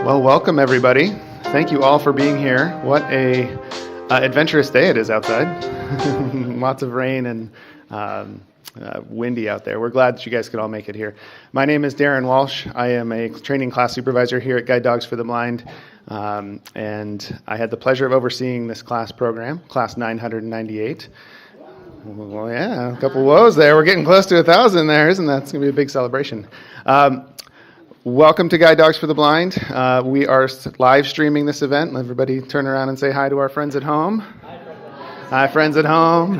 Well, welcome everybody. Thank you all for being here. What a adventurous day it is outside. Lots of rain and windy out there. We're glad that you guys could all make it here. My name is Darren Walsh. I am a training class supervisor here at Guide Dogs for the Blind, and I had the pleasure of overseeing this class program, class 998. Well, yeah, a couple woes there. We're getting close to 1,000 there, isn't that? It's going to be a big celebration. Welcome to Guide Dogs for the Blind. We are live streaming this event. Everybody turn around and say hi to our friends at home. Hi, friends at home.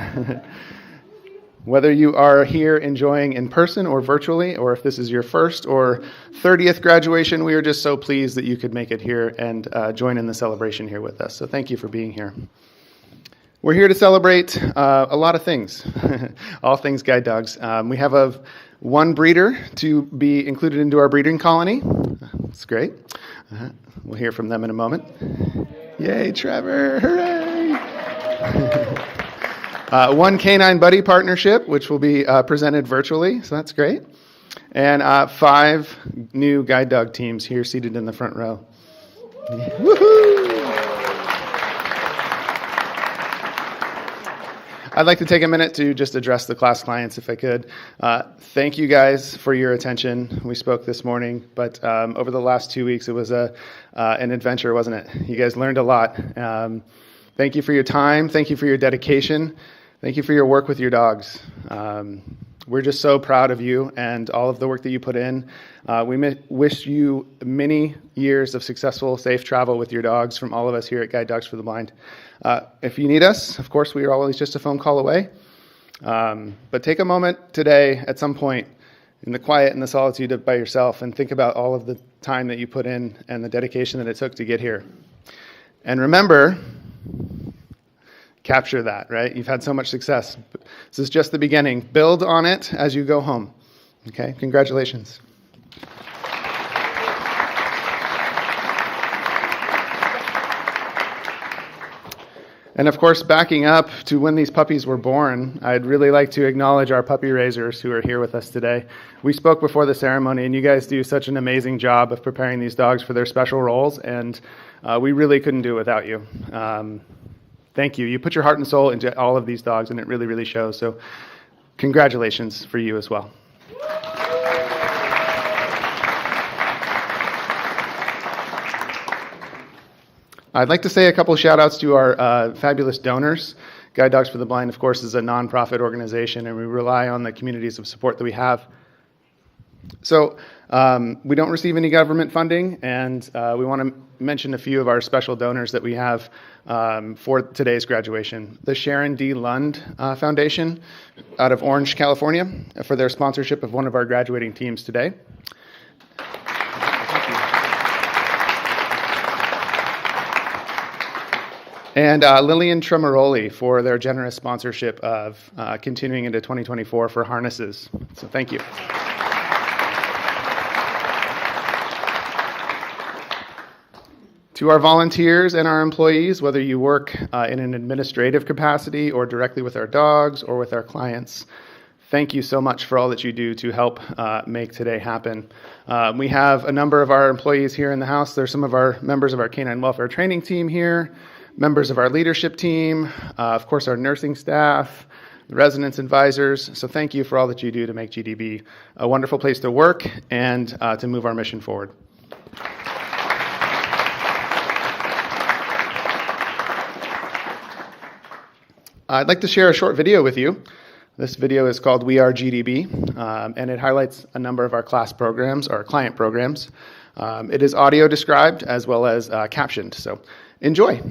Whether you are here enjoying in person or virtually, or if this is your first or 30th graduation, we are just so pleased that you could make it here and join in the celebration here with us. So thank you for being here. We're here to celebrate a lot of things, all things guide dogs. We have one breeder to be included into our breeding colony. That's great. We'll hear from them in a moment. Yay, Trevor, hooray! One canine buddy partnership, which will be presented virtually, so that's great. And 5 new guide dog teams here seated in the front row. Woohoo! I'd like to take a minute to just address the class clients if I could. Thank you guys for your attention. We spoke this morning, but over the last 2 weeks, it was an adventure, wasn't it? You guys learned a lot. Thank you for your time. Thank you for your dedication. Thank you for your work with your dogs. We're just so proud of you and all of the work that you put in. We wish you many years of successful, safe travel with your dogs from all of us here at Guide Dogs for the Blind. If you need us, of course, we are always just a phone call away. But take a moment today at some point in the quiet and the solitude by yourself and think about all of the time that you put in and the dedication that it took to get here. And remember, capture that, right? You've had so much success. This is just the beginning. Build on it as you go home. Okay, congratulations. And of course, backing up to when these puppies were born, I'd really like to acknowledge our puppy raisers who are here with us today. We spoke before the ceremony, and you guys do such an amazing job of preparing these dogs for their special roles, and we really couldn't do it without you. Thank you. You put your heart and soul into all of these dogs, and it really, really shows. So congratulations for you as well. I'd like to say a couple of shout outs to our fabulous donors. Guide Dogs for the Blind, of course, is a nonprofit organization, and we rely on the communities of support that we have. So we don't receive any government funding, and we want to mention a few of our special donors that we have for today's graduation. The Sharon D. Lund Foundation out of Orange, California, for their sponsorship of one of our graduating teams today. And Lillian Tremoroli for their generous sponsorship of continuing into 2024 for harnesses. So thank you. To our volunteers and our employees, whether you work in an administrative capacity or directly with our dogs or with our clients, thank you so much for all that you do to help make today happen. We have a number of our employees here in the house. There's some of our members of our canine welfare training team here, members of our leadership team, of course our nursing staff, the residents advisors. So thank you for all that you do to make GDB a wonderful place to work and to move our mission forward. I'd like to share a short video with you. This video is called We Are GDB, and it highlights a number of our class programs, our client programs. It is audio described as well as captioned, so enjoy.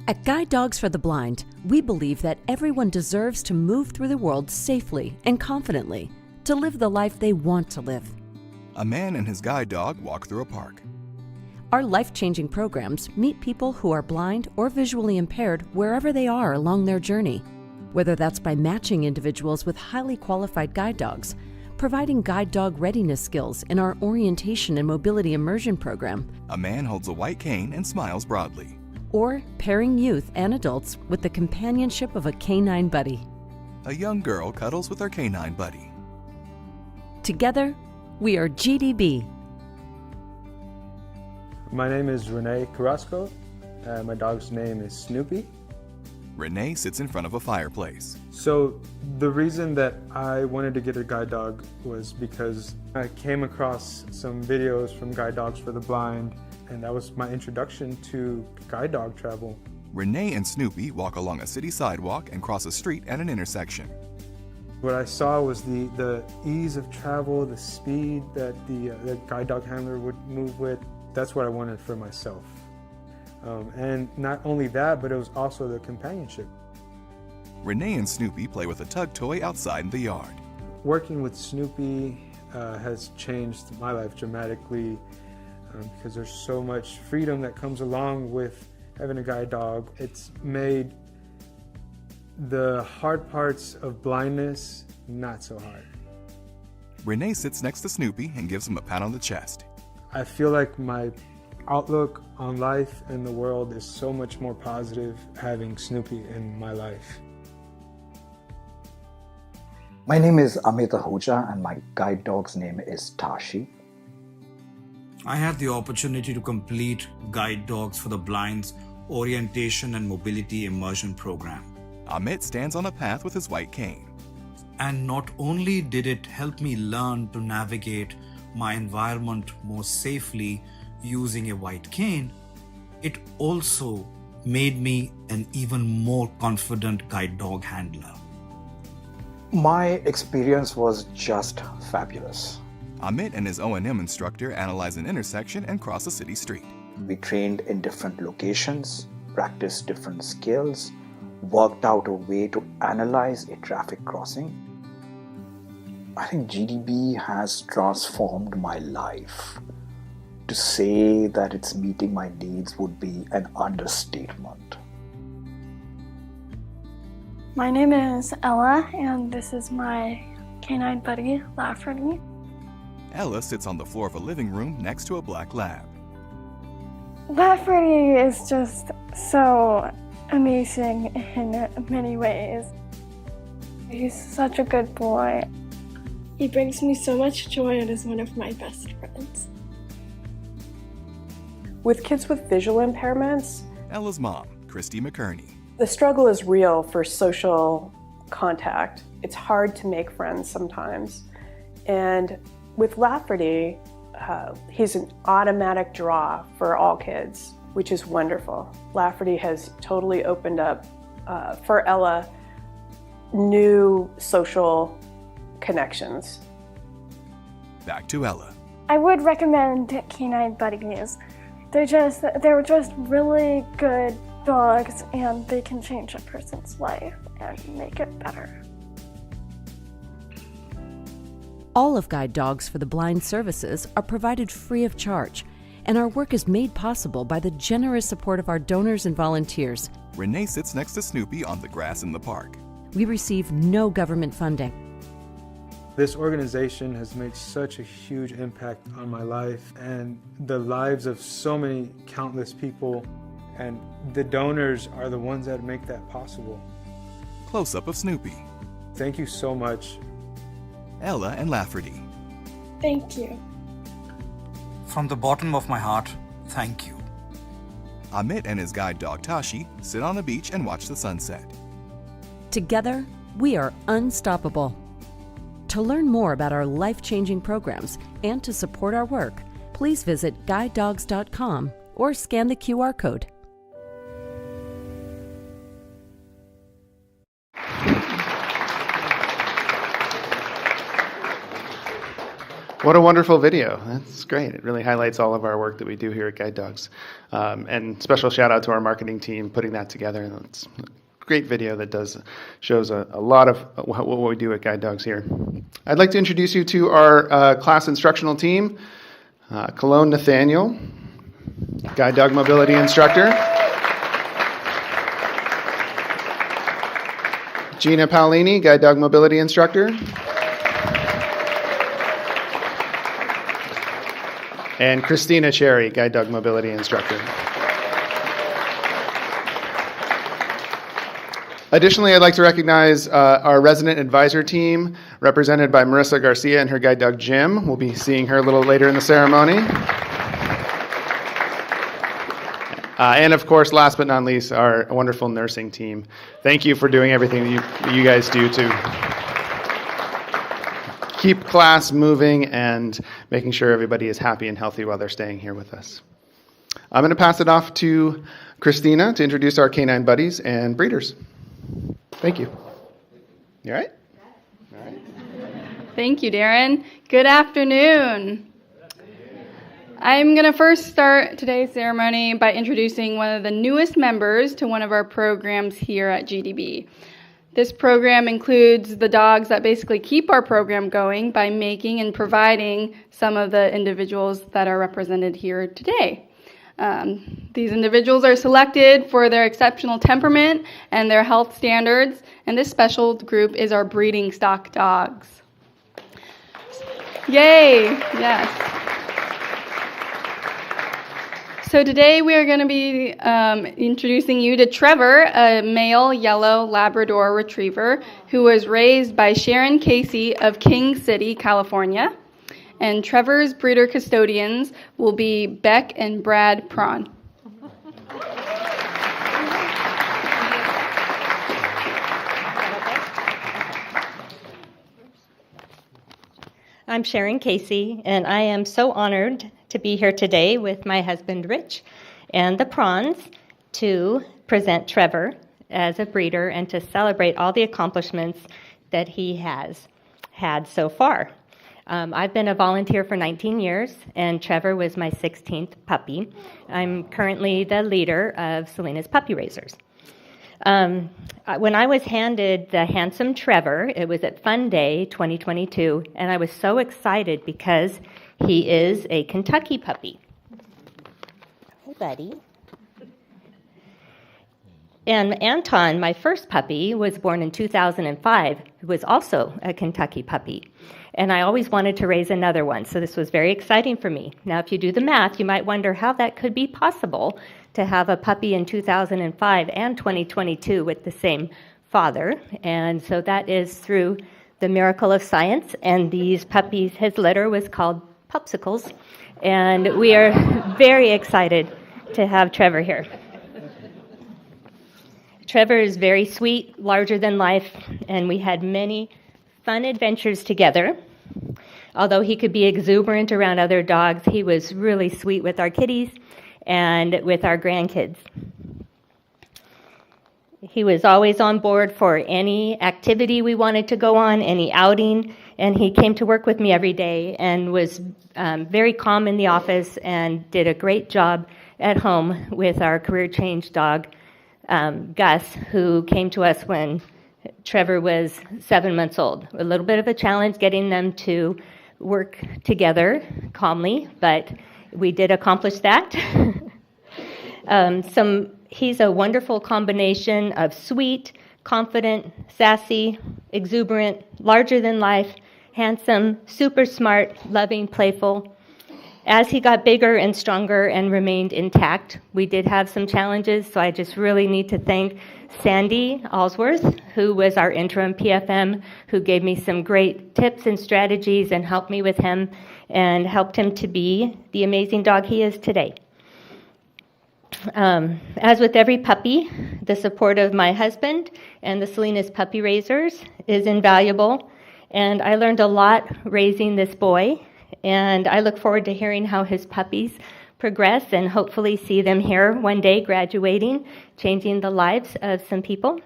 At Guide Dogs for the Blind, we believe that everyone deserves to move through the world safely and confidently, to live the life they want to live. A man and his guide dog walk through a park. Our life-changing programs meet people who are blind or visually impaired wherever they are along their journey, whether that's by matching individuals with highly qualified guide dogs, providing guide dog readiness skills in our orientation and mobility immersion program. A man holds a white cane and smiles broadly. Or pairing youth and adults with the companionship of a canine buddy. A young girl cuddles with her canine buddy. Together, we are GDB. My name is Renee Carrasco. My dog's name is Snoopy. Renee sits in front of a fireplace. So the reason that I wanted to get a guide dog was because I came across some videos from Guide Dogs for the Blind, and that was my introduction to guide dog travel. Renee and Snoopy walk along a city sidewalk and cross a street at an intersection. What I saw was the ease of travel, the speed that the guide dog handler would move with. That's what I wanted for myself. And not only that, but it was also the companionship. Renee and Snoopy play with a tug toy outside in the yard. Working with Snoopy has changed my life dramatically because there's so much freedom that comes along with having a guide dog. It's made the hard parts of blindness not so hard. Renee sits next to Snoopy and gives him a pat on the chest. I feel like my outlook on life and the world is so much more positive having Snoopy in my life. My name is Amit and my guide dog's name is Tashi. I had the opportunity to complete Guide Dogs for the Blind's Orientation and Mobility Immersion Program. Amit stands on a path with his white cane. And not only did it help me learn to navigate my environment more safely using a white cane, it also made me an even more confident guide dog handler. My experience was just fabulous. Amit and his O&M instructor analyze an intersection and cross a city street. We trained in different locations, practiced different skills, worked out a way to analyze a traffic crossing. I think GDB has transformed my life. To say that it's meeting my needs would be an understatement. My name is Ella, and this is my canine buddy, Lafferty. Ella sits on the floor of a living room next to a black lab. Lafferty is just so amazing in many ways. He's such a good boy. He brings me so much joy and is one of my best friends. With kids with visual impairments, Ella's mom, Christy McKerney. the struggle is real for social contact. It's hard to make friends sometimes. And with Lafferty, he's an automatic draw for all kids, which is wonderful. Lafferty has totally opened up, for Ella, new social connections. Back to Ella. I would recommend canine buddies. They're just really good dogs, and they can change a person's life and make it better. All of Guide Dogs for the Blind services are provided free of charge, and our work is made possible by the generous support of our donors and volunteers. Renee sits next to Snoopy on the grass in the park. We receive no government funding. This organization has made such a huge impact on my life and the lives of so many countless people, and the donors are the ones that make that possible. Close-up of Snoopy. Thank you so much. Ella and Lafferty. Thank you. From the bottom of my heart, thank you. Amit and his guide dog Tashi sit on the beach and watch the sunset. Together, we are unstoppable. To learn more about our life-changing programs and to support our work, please visit guidedogs.com or scan the QR code. What a wonderful video. That's great. It really highlights all of our work that we do here at Guide Dogs. And special shout out to our marketing team putting that together. It's a great video that shows a lot of what we do at Guide Dogs here. I'd like to introduce you to our class instructional team. Cologne Nathaniel, Guide Dog Mobility Instructor. Gina Paolini, Guide Dog Mobility Instructor. And Christina Cherry, Guide Dog Mobility Instructor. Additionally, I'd like to recognize our resident advisor team, represented by Marissa Garcia and her guide dog Jim. We'll be seeing her a little later in the ceremony. And of course, last but not least, our wonderful nursing team. Thank you for doing everything that you guys do to keep class moving and making sure everybody is happy and healthy while they're staying here with us. I'm going to pass it off to Christina to introduce our canine buddies and breeders. Thank you. You all right? All right. Thank you, Darren. Good afternoon. I'm going to first start today's ceremony by introducing one of the newest members to one of our programs here at GDB. This program includes the dogs that basically keep our program going by making and providing some of the individuals that are represented here today. These individuals are selected for their exceptional temperament and their health standards, and this special group is our breeding stock dogs. Yay! Yes. So today we are going to be introducing you to Trevor, a male yellow Labrador Retriever who was raised by Sharon Casey of King City, California. And Trevor's breeder custodians will be Beck and Brad Prawn. I'm Sharon Casey, and I am so honored to be here today with my husband Rich and the Prawns to present Trevor as a breeder and to celebrate all the accomplishments that he has had so far. I've been a volunteer for 19 years, and Trevor was my 16th puppy. I'm currently the leader of Selena's Puppy Raisers. When I was handed the handsome Trevor, it was at Fun Day 2022, and I was so excited because he is a Kentucky puppy. Hey, buddy. And Anton, my first puppy, was born in 2005. He was also a Kentucky puppy. And I always wanted to raise another one, so this was very exciting for me. Now, if you do the math, you might wonder how that could be possible to have a puppy in 2005 and 2022 with the same father. And so that is through the miracle of science. And these puppies, his litter was called Pupsicles. And we are very excited to have Trevor here. Trevor is very sweet, larger than life, and we had many fun adventures together. Although he could be exuberant around other dogs, he was really sweet with our kitties and with our grandkids. He was always on board for any activity we wanted to go on, any outing, and he came to work with me every day and was very calm in the office and did a great job at home with our career change dog, Gus, who came to us when Trevor was 7 months old. A little bit of a challenge getting them to work together calmly, but we did accomplish that. He's a wonderful combination of sweet, confident, sassy, exuberant, larger than life, handsome, super smart, loving, playful. As he got bigger and stronger and remained intact, we did have some challenges, so I just really need to thank Sandy Allsworth, who was our interim PFM, who gave me some great tips and strategies and helped me with him and helped him to be the amazing dog he is today. As with every puppy, the support of my husband and the Selena's Puppy Raisers is invaluable, and I learned a lot raising this boy, and I look forward to hearing how his puppies progress and hopefully see them here one day graduating, changing the lives of some people.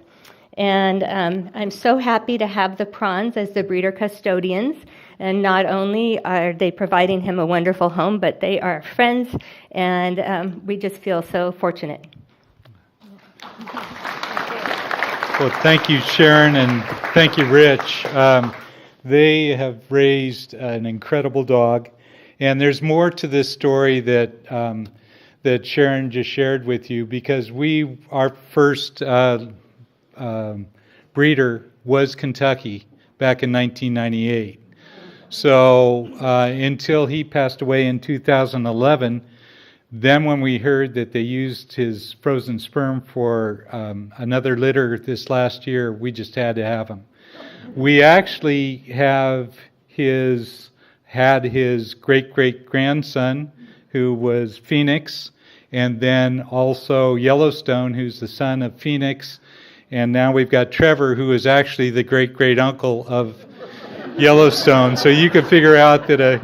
And I'm so happy to have the Prawns as the breeder custodians. And not only are they providing him a wonderful home, but they are friends, and we just feel so fortunate. Well, thank you, Sharon, and thank you, Rich. They have raised an incredible dog, and there's more to this story that that Sharon just shared with you, because our first breeder was Kentucky back in 1998. So until he passed away in 2011, then when we heard that they used his frozen sperm for another litter this last year, we just had to have him. We actually had his great-great-grandson, who was Phoenix, and then also Yellowstone, who's the son of Phoenix, and now we've got Trevor, who is actually the great-great-uncle of Yellowstone. So you can figure out that a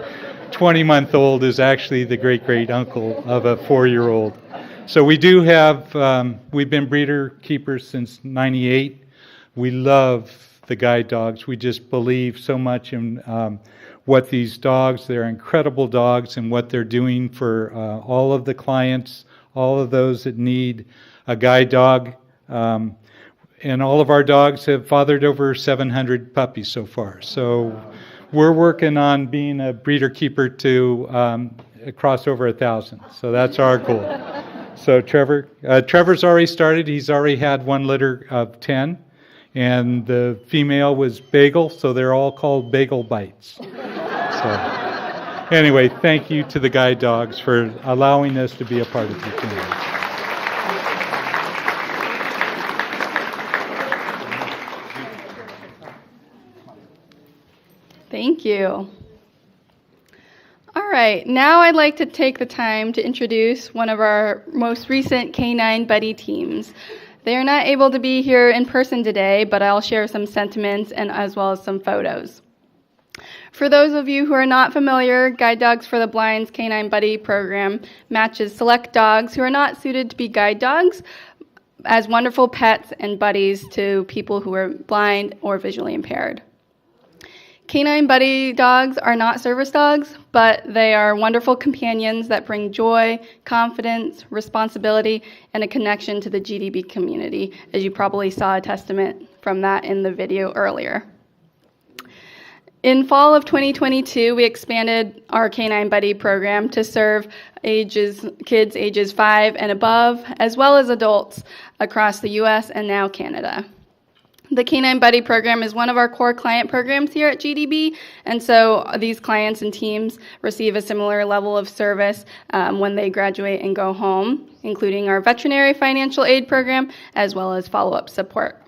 20-month-old is actually the great-great-uncle of a 4-year-old. So we do have, we've been breeder keepers since '98. We love the guide dogs. We just believe so much in what these dogs, they're incredible dogs, and what they're doing for all of the clients, all of those that need a guide dog. And all of our dogs have fathered over 700 puppies so far. So we're working on being a breeder keeper to cross over 1,000. So that's our goal. So Trevor's already started. He's already had one litter of 10. And the female was Bagel, so they're all called Bagel Bites. So anyway, thank you to the guide dogs for allowing us to be a part of your community. Thank you. All right, now I'd like to take the time to introduce one of our most recent Canine Buddy teams. They are not able to be here in person today, but I'll share some sentiments and as well as some photos. For those of you who are not familiar, Guide Dogs for the Blind's Canine Buddy program matches select dogs who are not suited to be guide dogs as wonderful pets and buddies to people who are blind or visually impaired. Canine Buddy dogs are not service dogs, but they are wonderful companions that bring joy, confidence, responsibility, and a connection to the GDB community, as you probably saw a testament from that in the video earlier. In fall of 2022, we expanded our Canine Buddy program to serve kids ages 5 and above, as well as adults across the U.S. and now Canada. The Canine Buddy program is one of our core client programs here at GDB, and so these clients and teams receive a similar level of service when they graduate and go home, including our veterinary financial aid program, as well as follow-up support.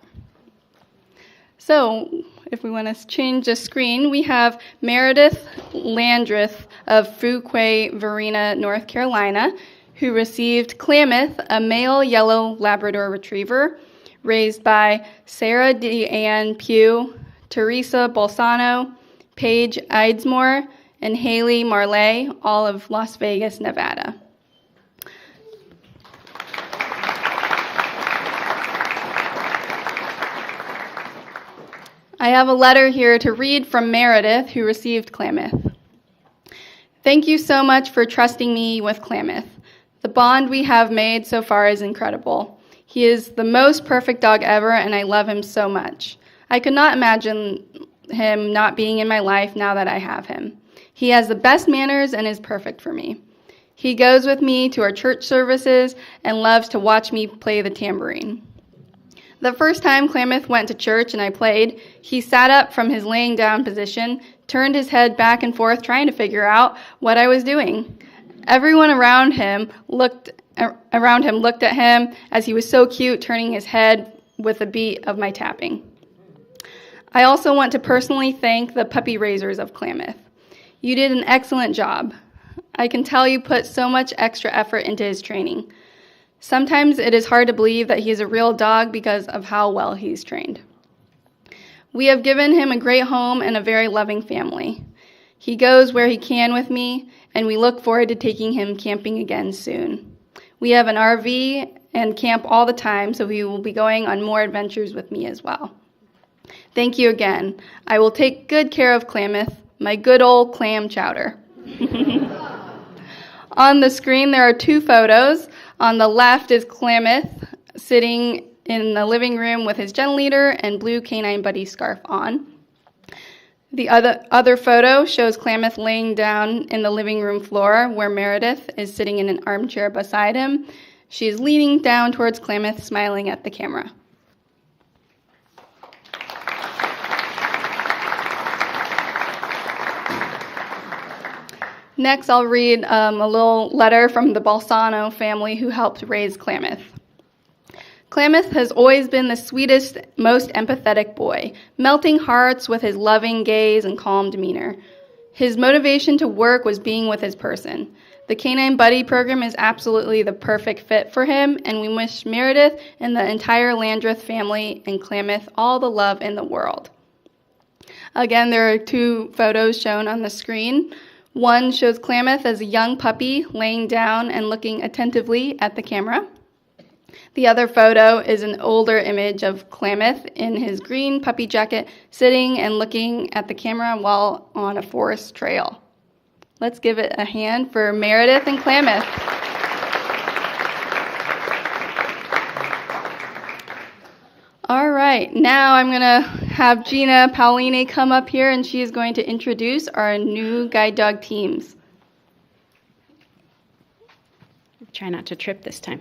So, if we want to change the screen, we have Meredith Landreth of Fuquay, Varina, North Carolina, who received Klamath, a male yellow Labrador Retriever, raised by Sarah Deanne Pugh, Teresa Bolsano, Paige Eidsmore, and Haley Marley, all of Las Vegas, Nevada. I have a letter here to read from Meredith, who received Klamath. Thank you so much for trusting me with Klamath. The bond we have made so far is incredible. He is the most perfect dog ever, and I love him so much. I could not imagine him not being in my life now that I have him. He has the best manners and is perfect for me. He goes with me to our church services and loves to watch me play the tambourine. The first time Klamath went to church and I played, he sat up from his laying down position, turned his head back and forth trying to figure out what I was doing. Everyone around him looked at him as he was so cute, turning his head with the beat of my tapping. I also want to personally thank the puppy raisers of Klamath. You did an excellent job. I can tell you put so much extra effort into his training. Sometimes it is hard to believe that he is a real dog because of how well he's trained. We have given him a great home and a very loving family. He goes where he can with me, and we look forward to taking him camping again soon. We have an RV and camp all the time, so he will be going on more adventures with me as well. Thank you again. I will take good care of Klamath, my good old clam chowder. On the screen, there are 2 photos. On the left is Klamath sitting in the living room with his gentle leader and blue Canine Buddy scarf on. The other photo shows Klamath laying down in the living room floor where Meredith is sitting in an armchair beside him. She is leaning down towards Klamath, smiling at the camera. Next, I'll read a little letter from the Bolsano family who helped raise Klamath. Klamath has always been the sweetest, most empathetic boy, melting hearts with his loving gaze and calm demeanor. His motivation to work was being with his person. The Canine Buddy program is absolutely the perfect fit for him, and we wish Meredith and the entire Landreth family and Klamath all the love in the world. Again, there are 2 photos shown on the screen. One shows Klamath as a young puppy laying down and looking attentively at the camera. The other photo is an older image of Klamath in his green puppy jacket sitting and looking at the camera while on a forest trail. Let's give it a hand for Meredith and Klamath. All right, now I'm going to have Gina Pauline come up here, and she is going to introduce our new guide dog teams. Try not to trip this time.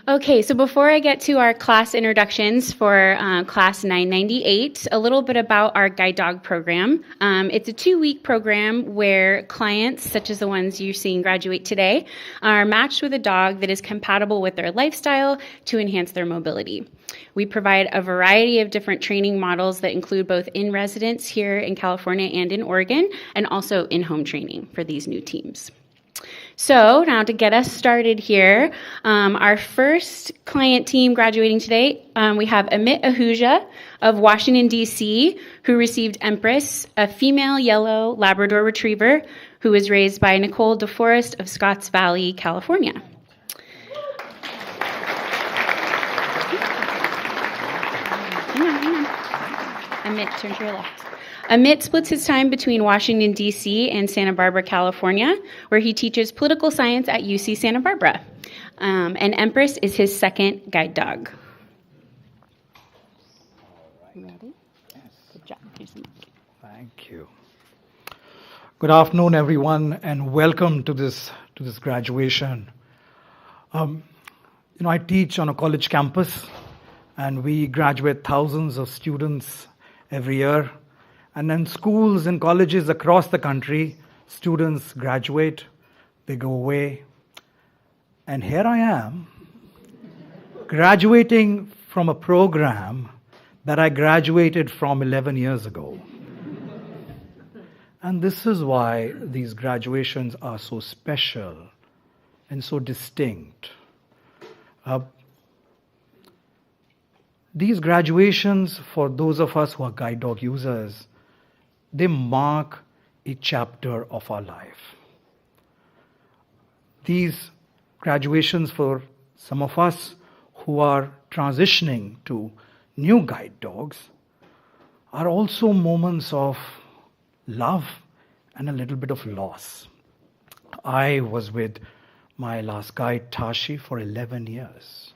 Okay, so before I get to our class introductions for class 998, a little bit about our guide dog program. It's a 2-week program where clients, such as the ones you're seeing graduate today, are matched with a dog that is compatible with their lifestyle to enhance their mobility. We provide a variety of different training models that include both in residence here in California and in Oregon, and also in-home training for these new teams. So now to get us started here, our first client team graduating today, we have Amit Ahuja of Washington, D.C., who received Empress, a female yellow Labrador Retriever who was raised by Nicole DeForest of Scotts Valley, California. Hang on. Amit, turn to your left. Amit splits his time between Washington, D.C. and Santa Barbara, California, where he teaches political science at UC Santa Barbara. And Empress is his second guide dog. Ready? Good job. Here's the mic. Thank you. Good afternoon, everyone, and welcome to this graduation. I teach on a college campus, and we graduate thousands of students every year. And then schools and colleges across the country, students graduate, they go away. And here I am, graduating from a program that I graduated from 11 years ago. And this is why these graduations are so special and so distinct. These graduations, for those of us who are guide dog users, they mark a chapter of our life. These graduations for some of us who are transitioning to new guide dogs are also moments of love and a little bit of loss. I was with my last guide, Tashi, for 11 years.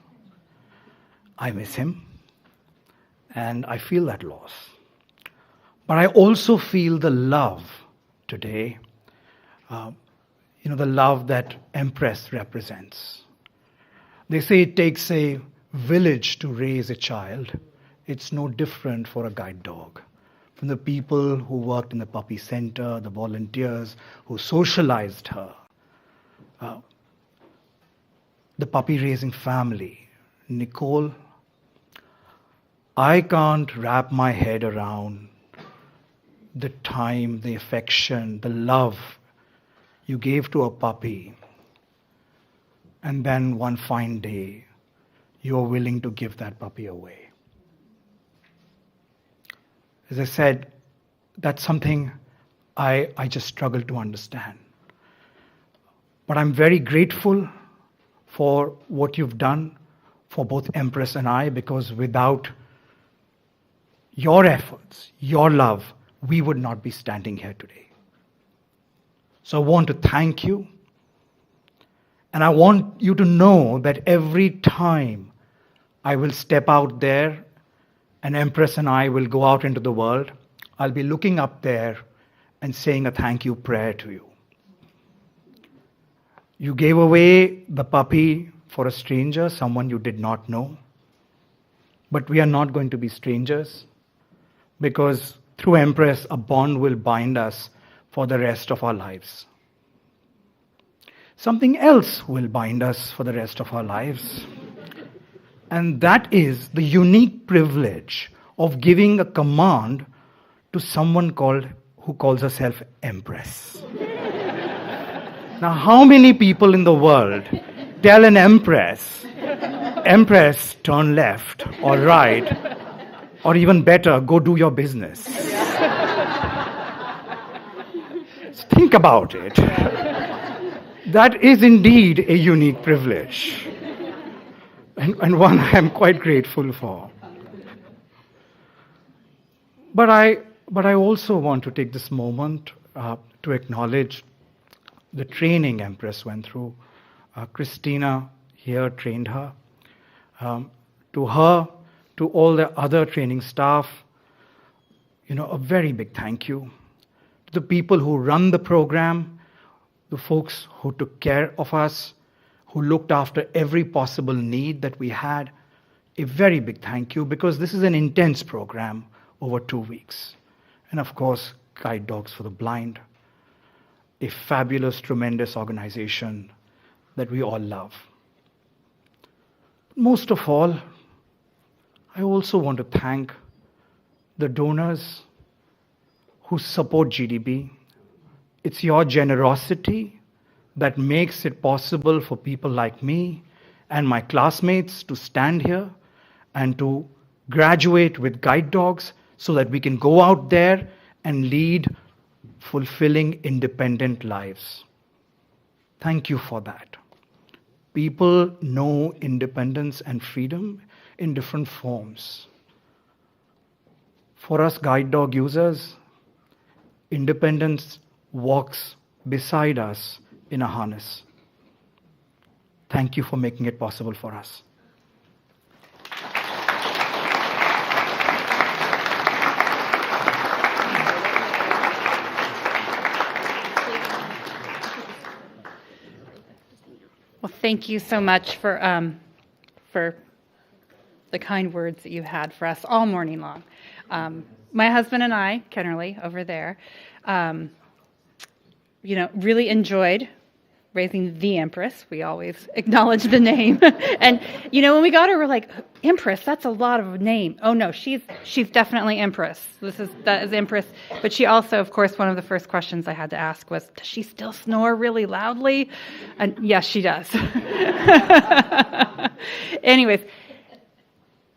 I miss him, and I feel that loss. But I also feel the love today, the love that Empress represents. They say it takes a village to raise a child. It's no different for a guide dog. From the people who worked in the puppy center, the volunteers who socialized her, the puppy raising family, Nicole, I can't wrap my head around the time, the affection, the love you gave to a puppy, and then one fine day, you're willing to give that puppy away. As I said, that's something I just struggle to understand. But I'm very grateful for what you've done for both Empress and I, because without your efforts, your love, we would not be standing here today. So I want to thank you. And I want you to know that every time I will step out there and Empress and I will go out into the world, I'll be looking up there and saying a thank you prayer to you. You gave away the puppy for a stranger, someone you did not know. But we are not going to be strangers, because through Empress, a bond will bind us for the rest of our lives. Something else will bind us for the rest of our lives. And that is the unique privilege of giving a command to someone who calls herself Empress. Now, how many people in the world tell an Empress, Empress, turn left or right, or even better, go do your business? Think about it. That is indeed a unique privilege, and one I am quite grateful for. But I also want to take this moment to acknowledge the training Empress went through. Christina here trained her. To her, to all the other training staff, a very big thank you. To the people who run the program, the folks who took care of us, who looked after every possible need that we had, a very big thank you, because this is an intense program over 2 weeks. And of course, Guide Dogs for the Blind, a fabulous, tremendous organization that we all love. Most of all, I also want to thank the donors who support GDB. It's your generosity that makes it possible for people like me and my classmates to stand here and to graduate with guide dogs so that we can go out there and lead fulfilling, independent lives. Thank you for that. People know independence and freedom in different forms. For us guide dog users, independence walks beside us in a harness. Thank you for making it possible for us. Well, thank you so much for the kind words that you had for us all morning long. My husband and I, Kennerly, over there, really enjoyed raising the Empress. We always acknowledge the name. And, when we got her, we're like, Empress, that's a lot of name. Oh, no, she's definitely Empress. That is Empress. But she also, of course, one of the first questions I had to ask was, does she still snore really loudly? And yes, she does. Anyways,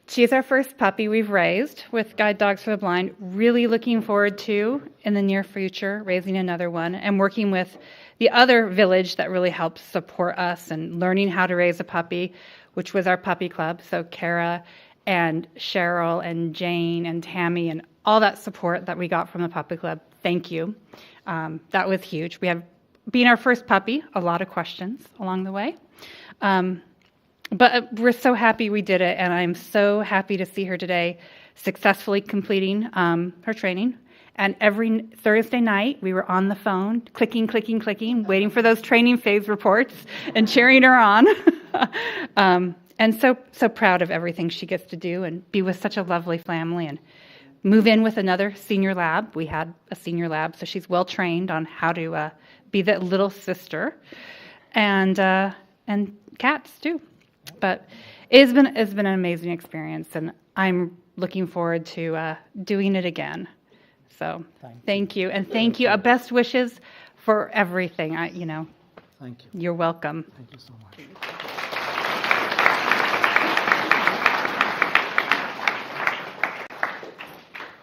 she's our first puppy we've raised with Guide Dogs for the Blind. Really looking forward to, in the near future, raising another one and working with the other village that really helps support us and learning how to raise a puppy, which was our puppy club. So Kara and Cheryl and Jane and Tammy and all that support that we got from the puppy club. Thank you. That was huge. We have, being our first puppy, a lot of questions along the way. But we're so happy we did it, and I'm so happy to see her today successfully completing her training. And every Thursday night, we were on the phone, clicking, waiting for those training phase reports and cheering her on. And so proud of everything she gets to do and be with such a lovely family and move in with another senior lab. We had a senior lab, so she's well trained on how to be that little sister, and cats too. But it's been an amazing experience, and I'm looking forward to doing it again. So thank you, and thank you. Best wishes for everything. Thank you. You're welcome. Thank you so much.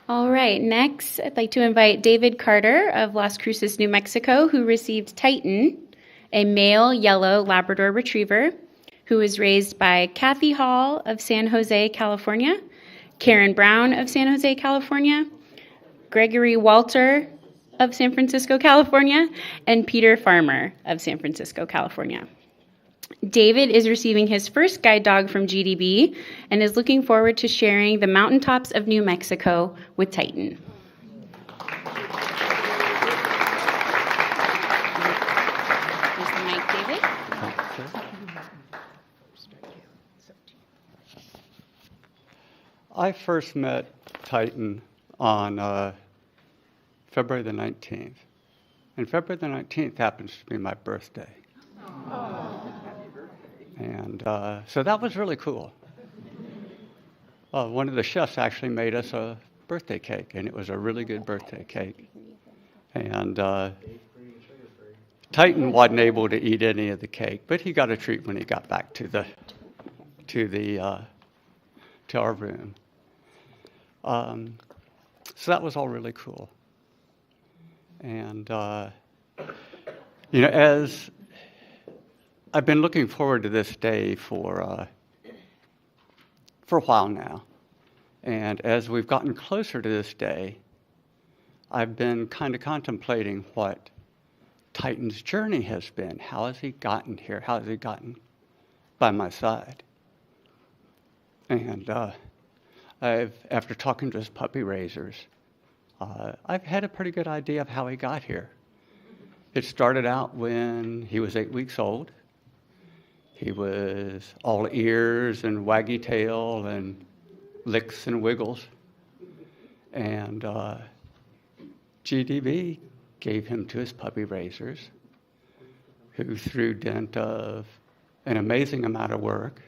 All right, next I'd like to invite David Carter of Las Cruces, New Mexico, who received Titan, a male yellow Labrador Retriever, who was raised by Kathy Hall of San Jose, California, Karen Brown of San Jose, California, Gregory Walter of San Francisco, California, and Peter Farmer of San Francisco, California. David is receiving his first guide dog from GDB and is looking forward to sharing the mountaintops of New Mexico with Titan. Here's the mic, David. I first met Titan on February the 19th. And February the 19th happens to be my birthday. And so that was really cool. one of the chefs actually made us a birthday cake, and it was a really good birthday cake. And Titan wasn't able to eat any of the cake, but he got a treat when he got back to our room. So that was all really cool. And as I've been looking forward to this day for a while now, and as we've gotten closer to this day, I've been kind of contemplating what Titan's journey has been. How has he gotten here? How has he gotten by my side? And after talking to his puppy raisers, I've had a pretty good idea of how he got here. It started out when he was 8 weeks old. He was all ears and waggy tail and licks and wiggles. And GDB gave him to his puppy raisers, who through dint of an amazing amount of work,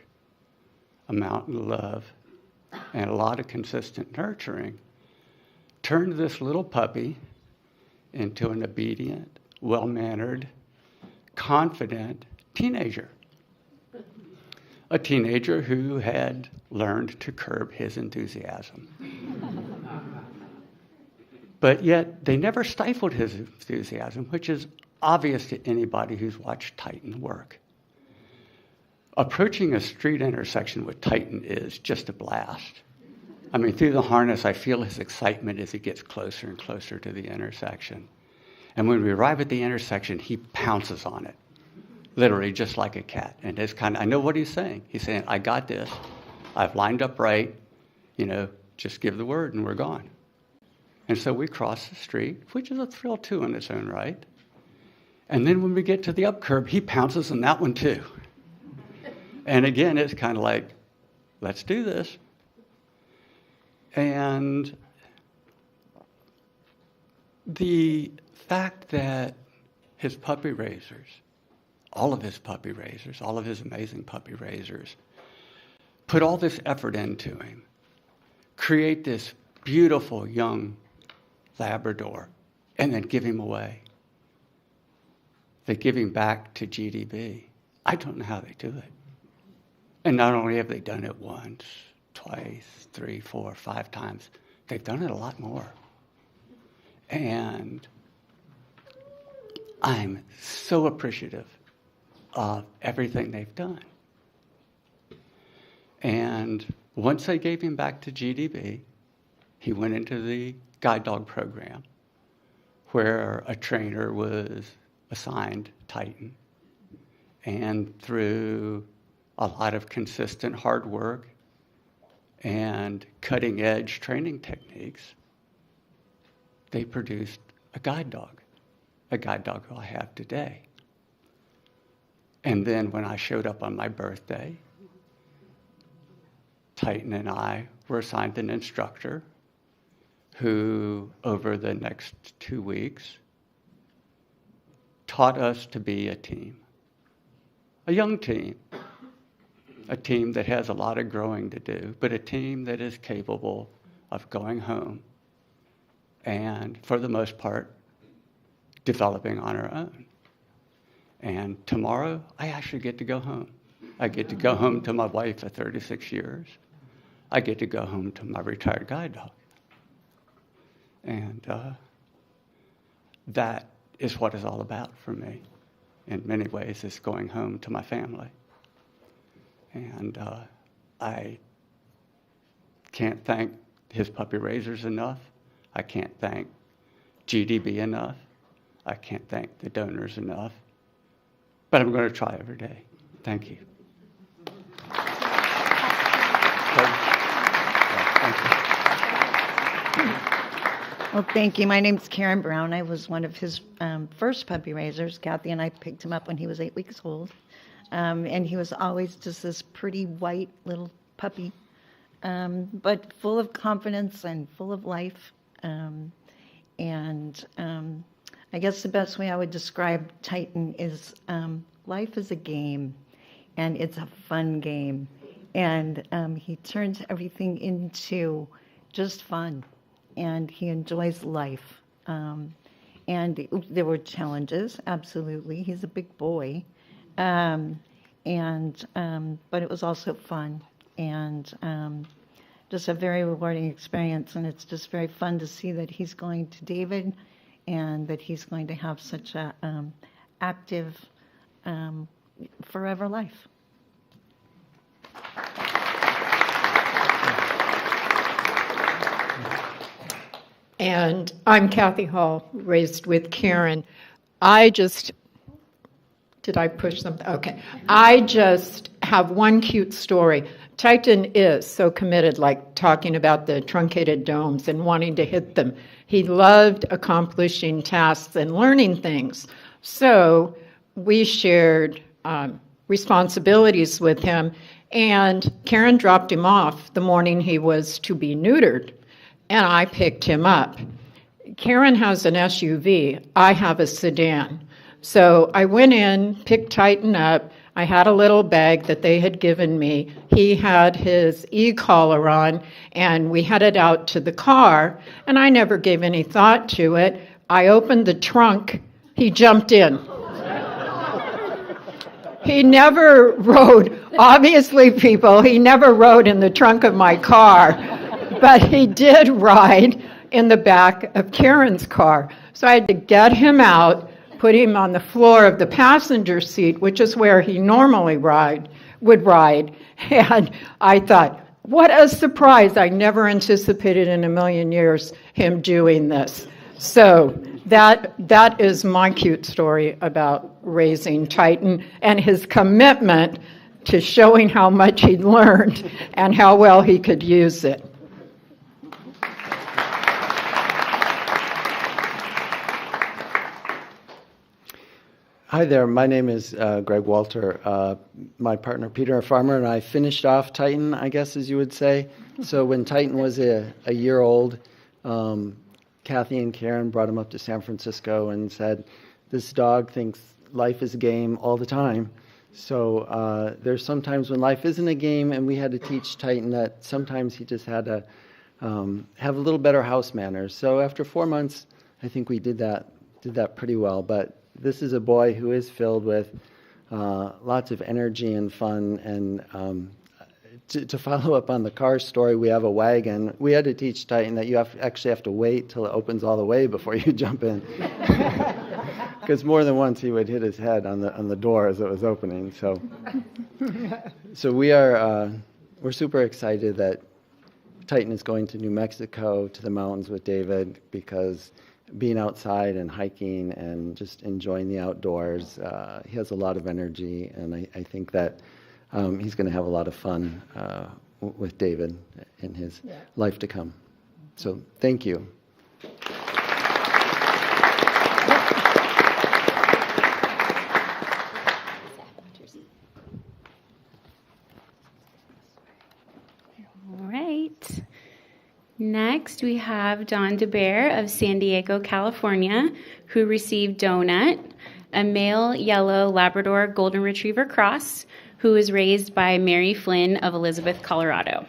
amount of love, and a lot of consistent nurturing, turned this little puppy into an obedient, well-mannered, confident teenager. A teenager who had learned to curb his enthusiasm. But yet, they never stifled his enthusiasm, which is obvious to anybody who's watched Titan work. Approaching a street intersection with Titan is just a blast. I mean, through the harness, I feel his excitement as he gets closer and closer to the intersection. And when we arrive at the intersection, he pounces on it, literally just like a cat. And it's I know what he's saying. He's saying, I got this. I've lined up right. Just give the word and we're gone. And so we cross the street, which is a thrill too in its own right. And then when we get to the up curb, he pounces on that one too. And again, it's kind of like, let's do this. And the fact that his puppy raisers, all of his amazing puppy raisers, put all this effort into him, create this beautiful young Labrador, and then give him away. They give him back to GDB. I don't know how they do it. And not only have they done it once, twice, 3, 4, 5 times, they've done it a lot more. And I'm so appreciative of everything they've done. And once they gave him back to GDB, he went into the guide dog program where a trainer was assigned Titan. And through a lot of consistent hard work and cutting edge training techniques, they produced a guide dog who I have today. And then when I showed up on my birthday, Titan and I were assigned an instructor who, over the next 2 weeks, taught us to be a team, a young team, a team that has a lot of growing to do, but a team that is capable of going home and, for the most part, developing on our own. And tomorrow, I actually get to go home. I get to go home to my wife of 36 years. I get to go home to my retired guide dog. And that is what it's all about for me. In many ways, it's going home to my family. And I can't thank his puppy raisers enough. I can't thank GDB enough. I can't thank the donors enough. But I'm going to try every day. Thank you. Well, thank you. My name's Karen Brown. I was one of his first puppy raisers. Kathy and I picked him up when he was 8 weeks old. And he was always just this pretty white little puppy, but full of confidence and full of life. I guess the best way I would describe Titan is life is a game, and it's a fun game. And he turns everything into just fun, and he enjoys life. And there were challenges, absolutely. He's a big boy. But it was also fun, and just a very rewarding experience. And it's just very fun to see that he's going to David, and that he's going to have such a active forever life. And I'm Kathy Hall, raised with Karen. Did I push something? Okay. I just have one cute story. Titan is so committed, like talking about the truncated domes and wanting to hit them. He loved accomplishing tasks and learning things. So we shared responsibilities with him, and Karen dropped him off the morning he was to be neutered, and I picked him up. Karen has an SUV. I have a sedan. So I went in, picked Titan up. I had a little bag that they had given me. He had his e-collar on, and we headed out to the car, and I never gave any thought to it. I opened the trunk. He jumped in. He never rode, obviously, people, he never rode in the trunk of my car, but he did ride in the back of Karen's car. So I had to get him out, put him on the floor of the passenger seat, which is where he normally would ride. And I thought, what a surprise. I never anticipated in a million years him doing this. So that is my cute story about raising Titan and his commitment to showing how much he'd learned and how well he could use it. Hi there, my name is Greg Walter. My partner Peter Farmer and I finished off Titan, I guess as you would say. So when Titan was a year old, Kathy and Karen brought him up to San Francisco and said, this dog thinks life is a game all the time. So there's sometimes when life isn't a game, and we had to teach Titan that sometimes he just had to have a little better house manners. So after 4 months, I think we did that pretty well. But this is a boy who is filled with lots of energy and fun. And to follow up on the car story, we have a wagon. We had to teach Titan that you actually have to wait till it opens all the way before you jump in. Because more than once he would hit his head on the door as it was opening. So we're super excited that Titan is going to New Mexico to the mountains with David, because being outside and hiking and just enjoying the outdoors, he has a lot of energy, and I think that he's going to have a lot of fun with David in his life to come. So thank you. All right. Next, we have Don DeBear of San Diego, California, who received Donut, a male yellow Labrador Golden Retriever cross, who was raised by Mary Flynn of Elizabeth, Colorado.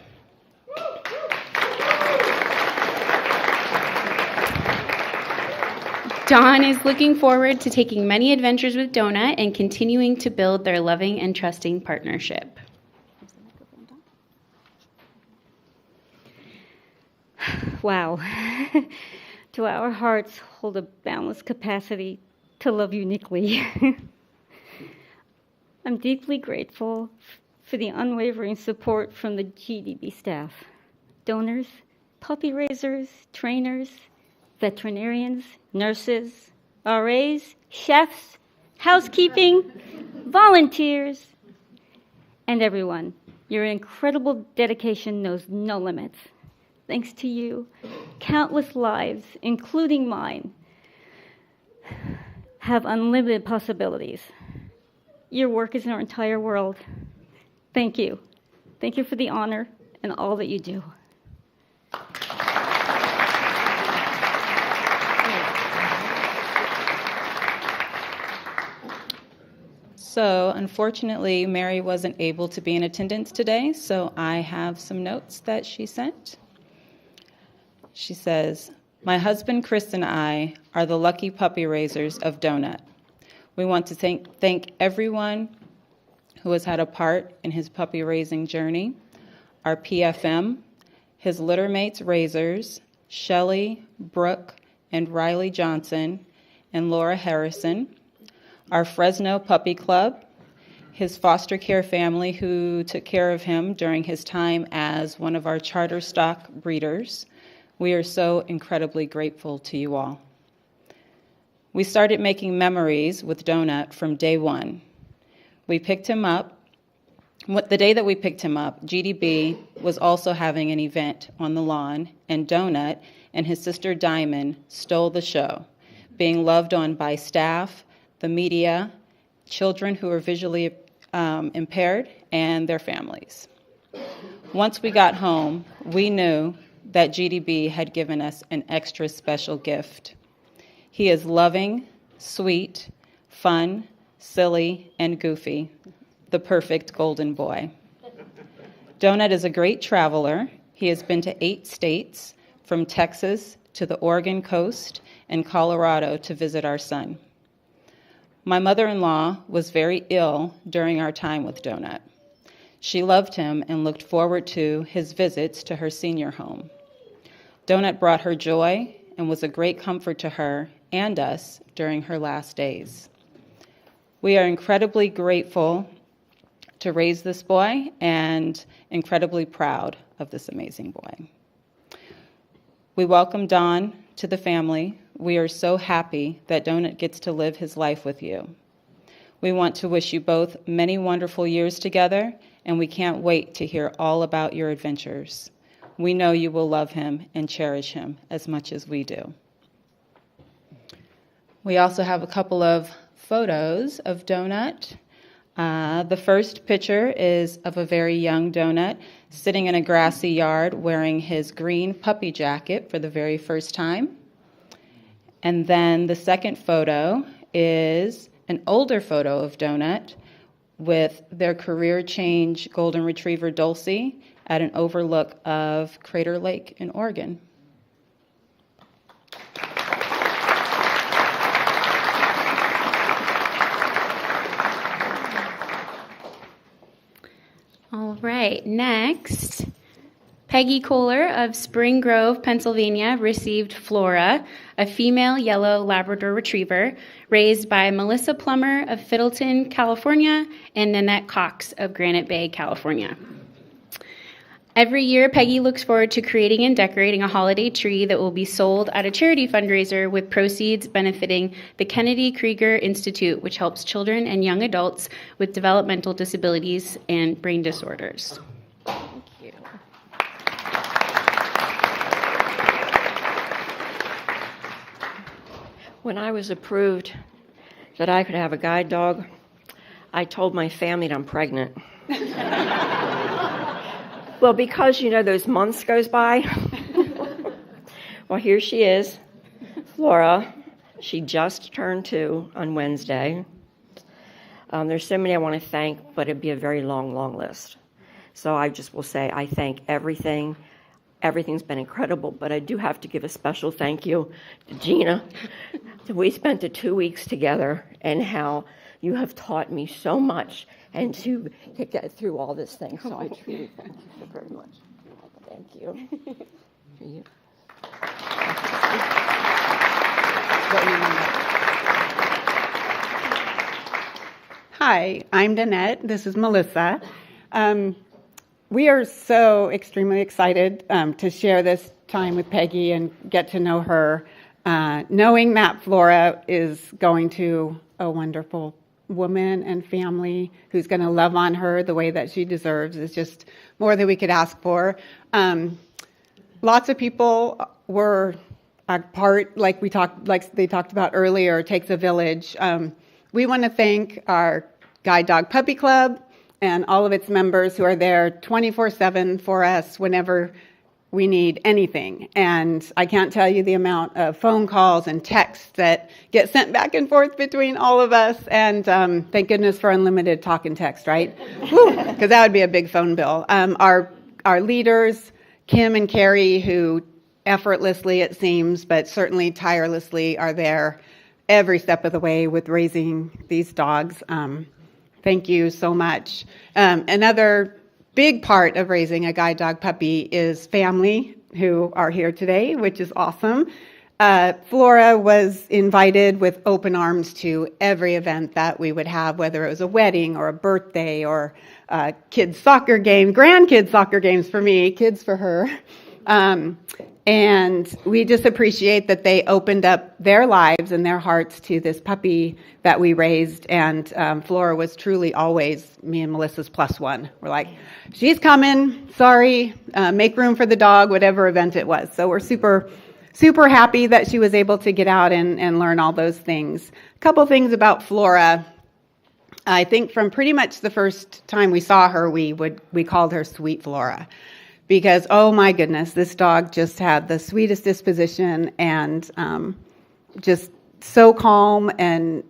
Don is looking forward to taking many adventures with Donut and continuing to build their loving and trusting partnership. Wow. Do our hearts hold a boundless capacity to love uniquely? I'm deeply grateful for the unwavering support from the GDB staff, donors, puppy raisers, trainers, veterinarians, nurses, RAs, chefs, housekeeping, volunteers, and everyone. Your incredible dedication knows no limits. Thanks to you, countless lives, including mine, have unlimited possibilities. Your work is our entire world. Thank you. Thank you for the honor and all that you do. So unfortunately, Mary wasn't able to be in attendance today, so I have some notes that she sent. She says, "My husband Chris and I are the lucky puppy raisers of Donut. We want to thank everyone who has had a part in his puppy raising journey, our PFM, his littermates raisers, Shelley, Brooke, and Riley Johnson, and Laura Harrison, our Fresno Puppy Club, his foster care family who took care of him during his time as one of our charter stock breeders. We are so incredibly grateful to you all. We started making memories with Donut from day one. We picked him up. The day that we picked him up, GDB was also having an event on the lawn, and Donut and his sister Diamond stole the show, being loved on by staff, the media, children who are visually impaired, and their families. Once we got home, we knew that GDB had given us an extra special gift. He is loving, sweet, fun, silly, and goofy, the perfect golden boy. Donut is a great traveler. He has been to 8 states, from Texas to the Oregon coast and Colorado to visit our son. My mother-in-law was very ill during our time with Donut. She loved him and looked forward to his visits to her senior home. Donut brought her joy and was a great comfort to her and us during her last days. We are incredibly grateful to raise this boy and incredibly proud of this amazing boy. We welcome Don to the family. We are so happy that Donut gets to live his life with you. We want to wish you both many wonderful years together, and we can't wait to hear all about your adventures. We know you will love him and cherish him as much as we do. We also have a couple of photos of Donut. The first picture is of a very young Donut sitting in a grassy yard wearing his green puppy jacket for the very first time. And then the second photo is an older photo of Donut with their career change golden retriever Dulcie at an overlook of Crater Lake in Oregon. All right, next, Peggy Kohler of Spring Grove, Pennsylvania, received Flora, a female yellow Labrador retriever raised by Melissa Plummer of Fiddleton, California, and Nanette Cox of Granite Bay, California. Every year, Peggy looks forward to creating and decorating a holiday tree that will be sold at a charity fundraiser with proceeds benefiting the Kennedy Krieger Institute, which helps children and young adults with developmental disabilities and brain disorders. Thank you. When I was approved that I could have a guide dog, I told my family that I'm pregnant. Well, because, those months goes by. Well, here she is, Flora. She just turned 2 on Wednesday. There's so many I want to thank, but it'd be a very long, long list. So I just will say I thank everything. Everything's been incredible, but I do have to give a special thank you to Gina. We spent the 2 weeks together, and how you have taught me so much and to get through all this thing. So I truly thank you so very much. Thank you. For you. Hi, I'm Danette. This is Melissa. We are so extremely excited to share this time with Peggy and get to know her, knowing that Flora is going to a wonderful woman and family who's going to love on her the way that she deserves is just more than we could ask for. Lots of people were a part, like they talked about earlier, it takes a village. We want to thank our Guide Dog Puppy Club and all of its members who are there 24/7 for us whenever we need anything. And I can't tell you the amount of phone calls and texts that get sent back and forth between all of us. And thank goodness for unlimited talk and text, right? Because that would be a big phone bill. Our leaders, Kim and Carrie, who effortlessly, it seems, but certainly tirelessly are there every step of the way with raising these dogs. Thank you so much. Another big part of raising a guide dog puppy is family, who are here today, which is awesome. Flora was invited with open arms to every event that we would have, whether it was a wedding or a birthday or a kids' soccer game, grandkids' soccer games for me, kids for her. And we just appreciate that they opened up their lives and their hearts to this puppy that we raised. And Flora was truly always me and Melissa's plus one. We're like, she's coming, sorry, make room for the dog, whatever event it was. So we're super happy that she was able to get out and learn all those things. A couple things about Flora. I think from pretty much the first time we saw her, we called her Sweet Flora. Because, oh my goodness, this dog just had the sweetest disposition and just so calm and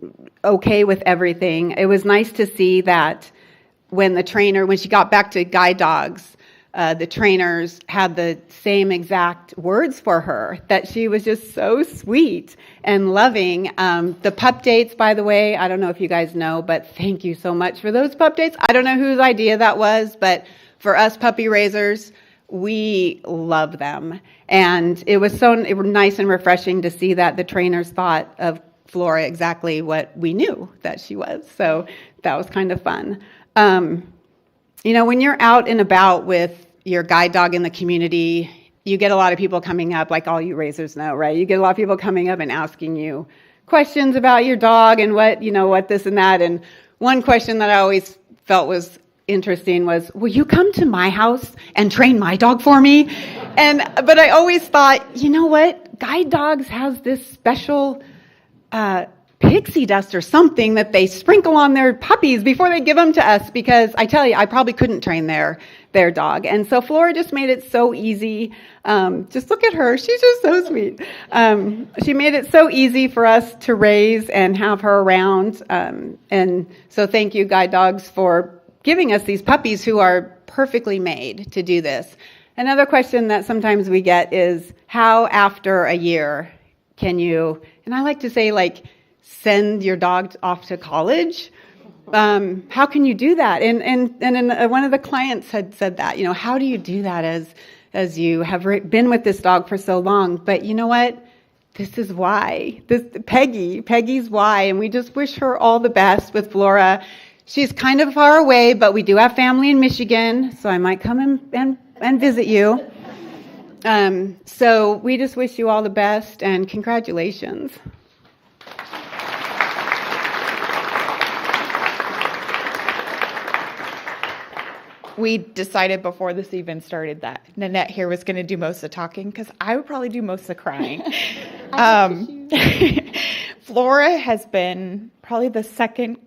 okay with everything. It was nice to see that when she got back to guide dogs, the trainers had the same exact words for her, that she was just so sweet and loving. The pup dates, by the way, I don't know if you guys know, but thank you so much for those pup dates. I don't know whose idea that was, but for us puppy raisers, we love them. And it was nice and refreshing to see that the trainers thought of Flora exactly what we knew that she was. So that was kind of fun. When you're out and about with your guide dog in the community, you get a lot of people coming up, like all you raisers know, right? You get a lot of people coming up and asking you questions about your dog and what this and that. And one question that I always felt was interesting was, will you come to my house and train my dog for me? But I always thought, you know what? Guide dogs has this special pixie dust or something that they sprinkle on their puppies before they give them to us, because I tell you, I probably couldn't train their dog. And so Flora just made it so easy. Just look at her. She's just so sweet. She made it so easy for us to raise and have her around. And so thank you, guide dogs, for giving us these puppies who are perfectly made to do this. Another question that sometimes we get is, how after a year can you, and I like to say, send your dog off to college? How can you do that? And one of the clients had said that, how do you do that as you have been with this dog for so long? But you know what? This is why. Peggy's why, and we just wish her all the best with Flora. She's kind of far away, but we do have family in Michigan, so I might come and visit you. So we just wish you all the best, and congratulations. We decided before this even started that Nanette here was going to do most of the talking, because I would probably do most of the crying. Flora has been probably the second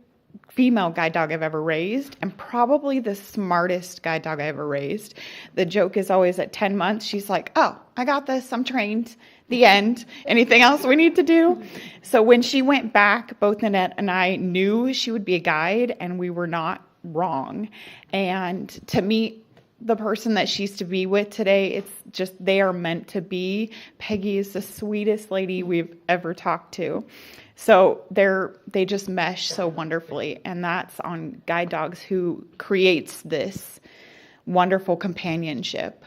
female guide dog I've ever raised, and probably the smartest guide dog I ever raised. The joke is always at 10 months, she's like, oh, I got this, I'm trained, the end. Anything else we need to do? So when she went back, both Nanette and I knew she would be a guide, and we were not wrong. And to meet the person that she's to be with today, it's just, they are meant to be. Peggy is the sweetest lady we've ever talked to. So they just mesh so wonderfully, and that's on guide dogs, who creates this wonderful companionship.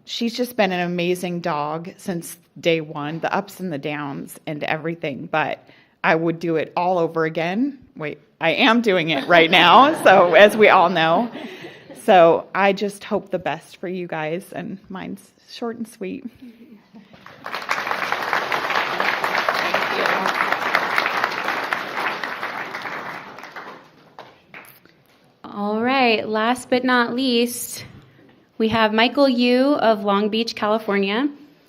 She's just been an amazing dog since day one, the ups and the downs and everything, but I would do it all over again. Wait, I am doing it right now, so as we all know. So I just hope the best for you guys, and mine's short and sweet. All right, last but not least, we have Michael Yu of Long Beach, California,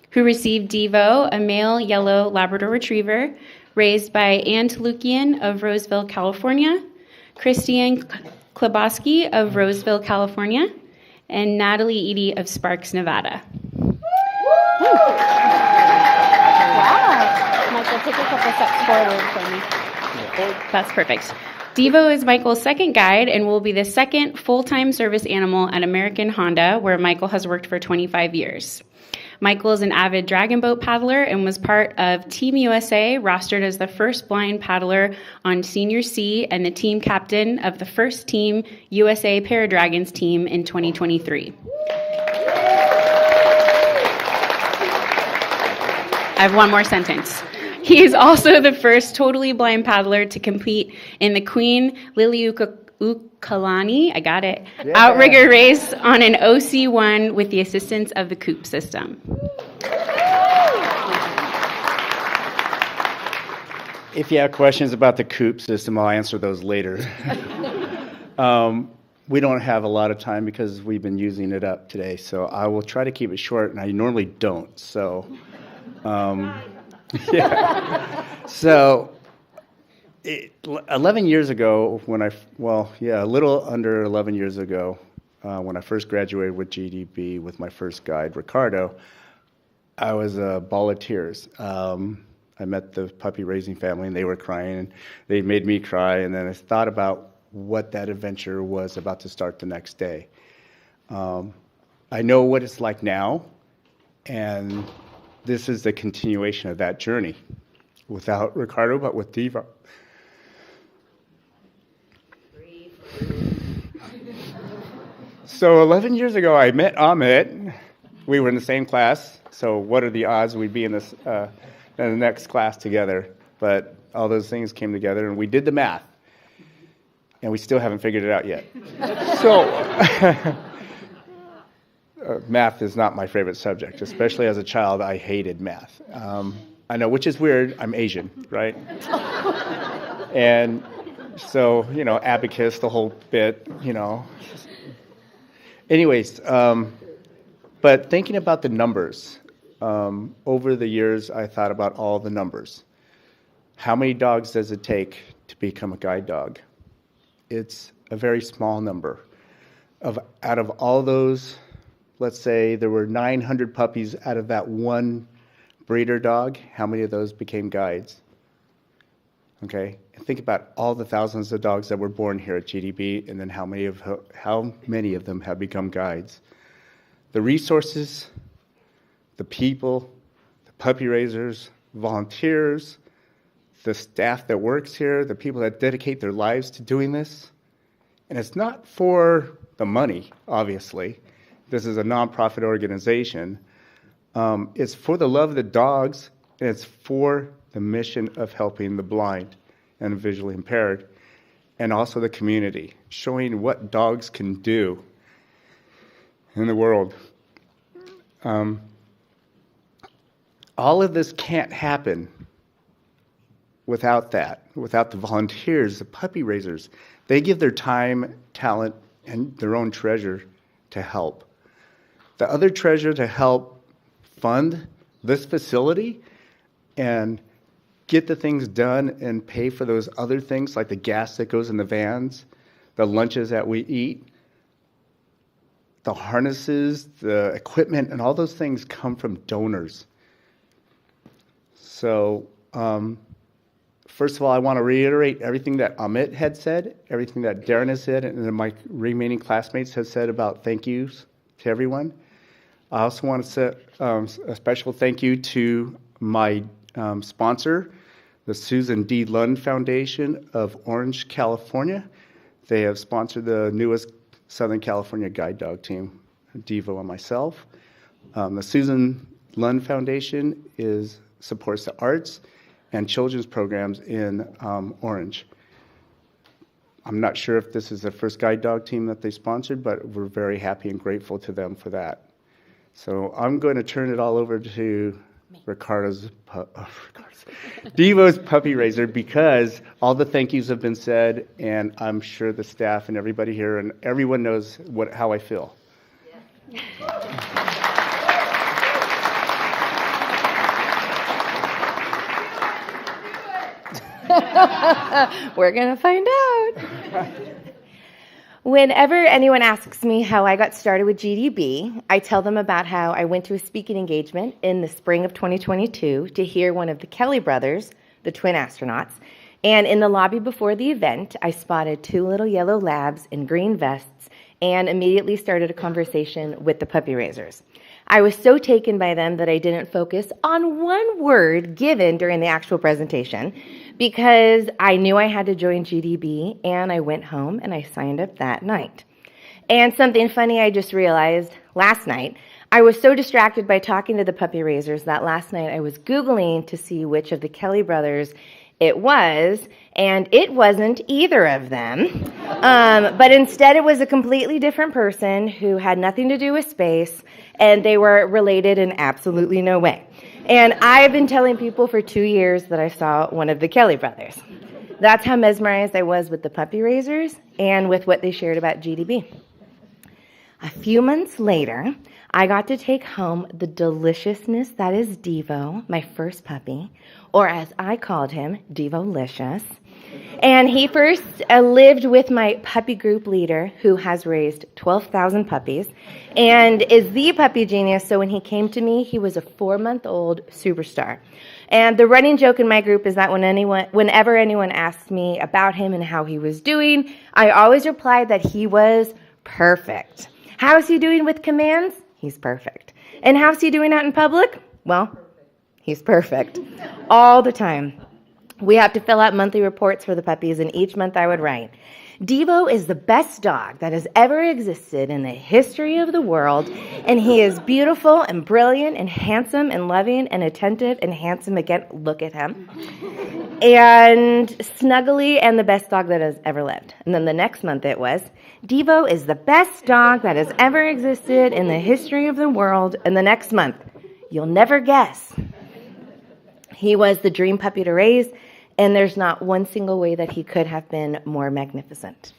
who received Devo, a male yellow Labrador Retriever, raised by Ann Tolukian of Roseville, California, Christian Klobosky of Roseville, California, and Natalie Eady of Sparks, Nevada. Wow. Michael, take a couple steps forward for me. That's perfect. Devo is Michael's second guide and will be the second full-time service animal at American Honda, where Michael has worked for 25 years. Michael is an avid dragon boat paddler and was part of Team USA, rostered as the first blind paddler on Senior C and the team captain of the first Team USA Paradragons team in 2023. I have one more sentence. He is also the first totally blind paddler to compete in the Queen Liliuokalani, I got it, outrigger race on an OC1 with the assistance of the Coop system. If you have questions about the Coop system, I'll answer those later. We don't have a lot of time because we've been using it up today, so I will try to keep it short, and I normally don't, so... yeah. So, 11 years ago, a little under 11 years ago, when I first graduated with GDB with my first guide, Ricardo, I was a ball of tears. I met the puppy raising family, and they were crying, and they made me cry, and then I thought about what that adventure was about to start the next day. I know what it's like now, and this is the continuation of that journey, without Ricardo, but with Devo. So 11 years ago, I met Amit. We were in the same class, so what are the odds we'd be in the next class together? But all those things came together, and we did the math, and we still haven't figured it out yet. So... math is not my favorite subject, especially as a child. I hated math. I know, which is weird. I'm Asian, right? And so, abacus, the whole bit, Anyways, but thinking about the numbers, over the years, I thought about all the numbers. How many dogs does it take to become a guide dog? It's a very small number. Out of all those... Let's say there were 900 puppies out of that one breeder dog. How many of those became guides? Okay, and think about all the thousands of dogs that were born here at GDB, and then how many of them have become guides? The resources, the people, the puppy raisers, volunteers, the staff that works here, the people that dedicate their lives to doing this. And it's not for the money, obviously. This is a nonprofit organization. It's for the love of the dogs, and it's for the mission of helping the blind and visually impaired, and also the community, showing what dogs can do in the world. All of this can't happen without that, without the volunteers, the puppy raisers. They give their time, talent, and their own treasure to help. The other treasure to help fund this facility and get the things done and pay for those other things like the gas that goes in the vans, the lunches that we eat, the harnesses, the equipment, and all those things come from donors. So, first of all, I want to reiterate everything that Amit had said, everything that Darren has said, and then my remaining classmates have said about thank yous to everyone. I also want to say a special thank you to my sponsor, the Susan D. Lund Foundation of Orange, California. They have sponsored the newest Southern California guide dog team, Devo and myself. The Susan Lund Foundation supports the arts and children's programs in Orange. I'm not sure if this is the first guide dog team that they sponsored, but we're very happy and grateful to them for that. So I'm going to turn it all over to Devo's puppy raiser, because all the thank yous have been said, and I'm sure the staff and everybody here and everyone knows how I feel. We're going to find out. Whenever anyone asks me how I got started with GDB, I tell them about how I went to a speaking engagement in the spring of 2022 to hear one of the Kelly brothers, the twin astronauts, and in the lobby before the event, I spotted 2 little yellow labs in green vests and immediately started a conversation with the puppy raisers. I was so taken by them that I didn't focus on one word given during the actual presentation because I knew I had to join GDB, and I went home and I signed up that night. And something funny I just realized last night, I was so distracted by talking to the puppy raisers that last night I was Googling to see which of the Kelly brothers it was, and it wasn't either of them. But instead it was a completely different person who had nothing to do with space, and they were related in absolutely no way. And I've been telling people for 2 years that I saw one of the Kelly brothers. That's how mesmerized I was with the puppy raisers and with what they shared about GDB. A few months later, I got to take home the deliciousness that is Devo, my first puppy, or as I called him, Devolicious. And he first lived with my puppy group leader, who has raised 12,000 puppies and is the puppy genius. So when he came to me, he was a 4-month-old superstar. And the running joke in my group is that whenever anyone asked me about him and how he was doing, I always replied that he was perfect. How's he doing with commands? He's perfect. And how's he doing out in public? Well, he's perfect. All the time. We have to fill out monthly reports for the puppies, and each month I would write, Devo is the best dog that has ever existed in the history of the world, and he is beautiful and brilliant and handsome and loving and attentive and handsome again. Look at him. And snuggly and the best dog that has ever lived. And then the next month it was, Devo is the best dog that has ever existed in the history of the world. And the next month, you'll never guess. He was the dream puppy to raise, and there's not one single way that he could have been more magnificent.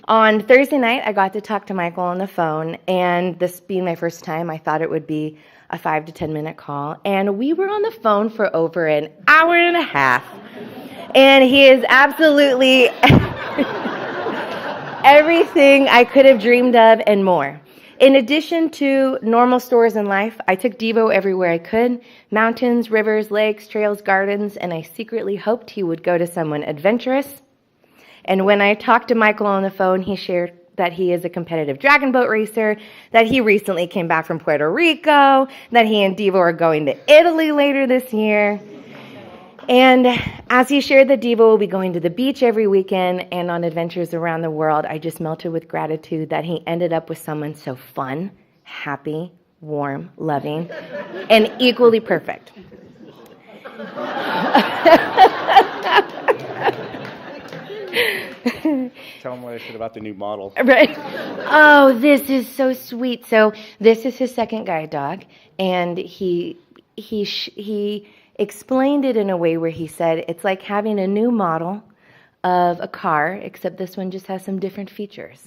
On Thursday night, I got to talk to Michael on the phone, and this being my first time, I thought it would be a 5 to 10 minute call, and we were on the phone for over an hour and a half, and he is absolutely everything I could have dreamed of and more. In addition to normal stores in life, I took Devo everywhere I could, mountains, rivers, lakes, trails, gardens, and I secretly hoped he would go to someone adventurous. And when I talked to Michael on the phone, he shared that he is a competitive dragon boat racer, that he recently came back from Puerto Rico, that he and Devo are going to Italy later this year. And as he shared that Devo will be going to the beach every weekend and on adventures around the world, I just melted with gratitude that he ended up with someone so fun, happy, warm, loving, and equally perfect. Tell him what I said about the new model. Right. Oh, this is so sweet. So this is his second guide dog, and he explained it in a way where he said it's like having a new model of a car, except this one just has some different features.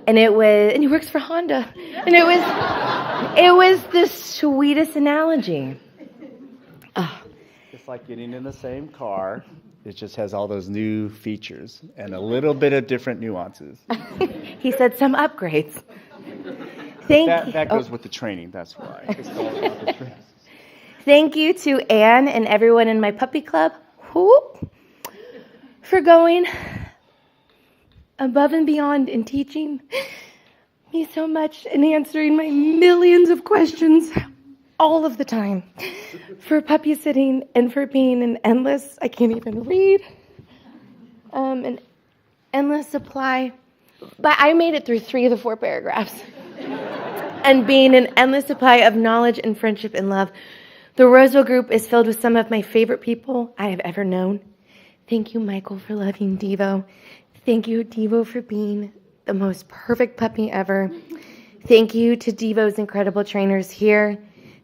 And he works for Honda. And it was the sweetest analogy. Oh. It's like getting in the same car. It just has all those new features and a little bit of different nuances. He said some upgrades. That goes with the training, that's why. It's all about the training. Thank you to Anne and everyone in my puppy club for going above and beyond in teaching me so much and answering my millions of questions all of the time, for puppy sitting and for being an endless, I can't even read, an endless supply. But I made it through 3 of the 4 paragraphs. And being an endless supply of knowledge and friendship and love. The Roseville group is filled with some of my favorite people I have ever known. Thank you, Michael, for loving Devo. Thank you, Devo, for being the most perfect puppy ever. Thank you to Devo's incredible trainers here,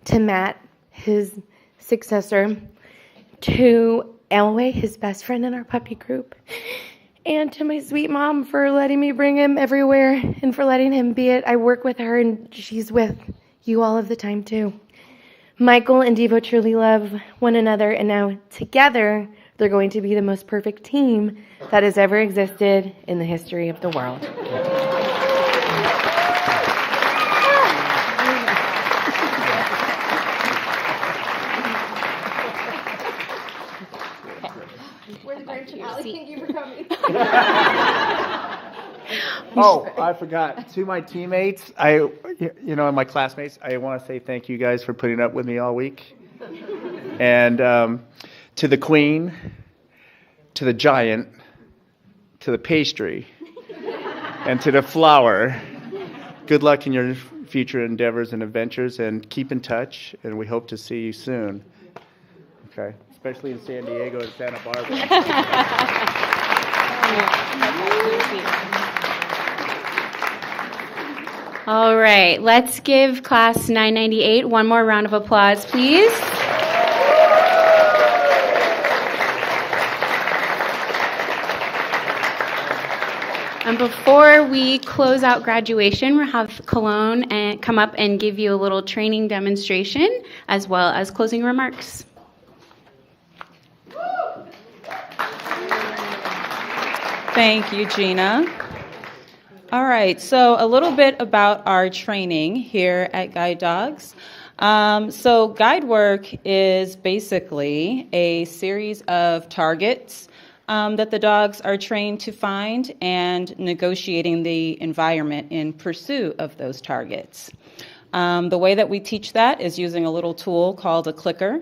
to Matt, his successor, to Elway, his best friend in our puppy group, and to my sweet mom for letting me bring him everywhere and for letting him be it. I work with her, and she's with you all of the time, too. Michael and Devo truly love one another, and now together, They're going to be the most perfect team that has ever existed in the history of the world. Thank you for coming. Oh, I forgot. To my teammates, and my classmates, I want to say thank you guys for putting up with me all week. And to the queen, to the giant, to the pastry, and to the flower, good luck in your future endeavors and adventures, and keep in touch, and we hope to see you soon. Okay, especially in San Diego and Santa Barbara. All right, let's give class 998 one more round of applause, please. And before we close out graduation, we'll have Cologne and come up and give you a little training demonstration as well as closing remarks. Thank you, Gina. All right, so a little bit about our training here at Guide Dogs. So guide work is basically a series of targets that the dogs are trained to find and negotiating the environment in pursuit of those targets. The way that we teach that is using a little tool called a clicker.